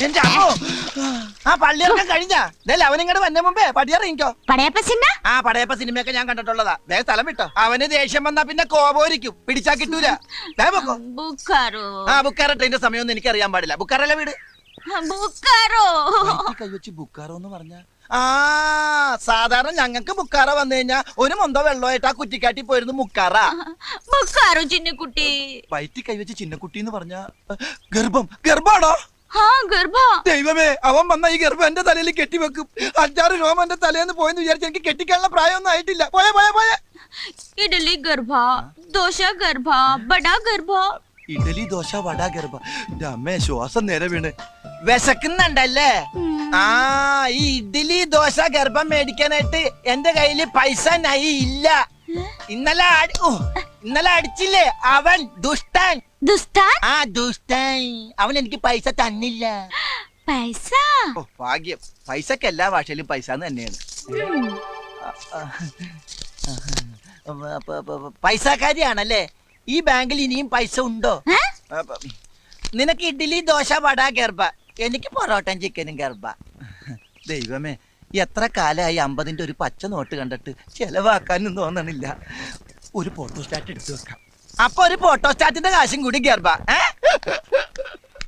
എന്റെ അമ്മോ ആ പള്ളിയിറക്കാൻ കഴിഞ്ഞാ അവനിങ്ങോട്ട് വന്ന മുമ്പേ പടിയിറങ്ങിക്കോ. ആ പടയപ്പ സിനിമയൊക്കെ ഞാൻ കണ്ടിട്ടുള്ളതാ. വേഗം സ്ഥലം വിട്ടോ. അവന് ദേഷ്യം വന്നാ പിന്നെ കോപോരിക്കും, പിടിച്ചാ കിട്ടൂല. ആ ബുക്കാറോ ട്രെയിന്റെ സമയമൊന്നും എനിക്ക് അറിയാൻ പാടില്ല. ബുക്കാറല്ല വീട്. കൈവച്ച് ബുക്കാറോ എന്ന് പറഞ്ഞ ആ സാധാരണ ഞങ്ങക്ക് ബുക്കാറ വന്നു കഴിഞ്ഞാ ഒരു മൊന്തോ വെള്ളമായിട്ട് ആ കുറ്റിക്കാട്ടി പോയിരുന്നു മുക്കാറ. ചിന്നക്കുട്ടി വയറ്റി കൈവച്ച് ചിന്നക്കുട്ടി എന്ന് പറഞ്ഞ ഗർഭാണോ? ദൈവമേ, അവൻ വന്ന ഈ ഗർഭം എന്റെ തലയിൽ കെട്ടിവെക്കും. 5-6 രോമം എന്റെ തലേന്ന് പോയെന്ന് വിചാരിച്ചു. എനിക്ക് കെട്ടിക്കാനുള്ള പ്രായമൊന്നും ആയിട്ടില്ല. പോയെ പോയെ പോയെ. ഇഡലി ഗർഭ, ദോശ ഗർഭ, ബടാ ഗർഭ. ഇഡലി ദോശ വട ഗർഭ. അമ്മേ ശ്വാസം നേരെ വീണ്. വിശക്കുന്നുണ്ടല്ലേ? ആ ഈ ഇഡ്ഡലി ദോശ ഗർഭം മേടിക്കാനായിട്ട് എന്റെ കയ്യില് പൈസ നൈ ഇല്ല. ഇന്നലെ അടിച്ചില്ലേ അവൻ ദുഷ്ടൻ. ആ ദുഷ്ടൻ അവൻ എനിക്ക് പൈസ തന്നില്ല. ഭാഗ്യം. പൈസക്ക് എല്ലാ ഭാഷയിലും പൈസ തന്നെയാണ്. പൈസക്കാരിയാണല്ലേ? ഈ ബാങ്കിൽ ഇനിയും പൈസ ഉണ്ടോ? നിനക്ക് ഇഡ്ഡലി ദോശ വട ഗർഭ, എനിക്ക് പൊറോട്ടയും ചിക്കനും ഗർഭ. ദൈവമേ, എത്ര കാലമായി 50-ന്റെ ഒരു പച്ച നോട്ട് കണ്ടിട്ട് ചെലവാക്കാനും തോന്നണില്ല. ഒരു ഫോട്ടോസ്റ്റാറ്റ് എടുത്തു വെക്കാം. അപ്പൊ ഒരു ഫോട്ടോസ്റ്റാറ്റിന്റെ കാശും കൂടി ഗർഭ.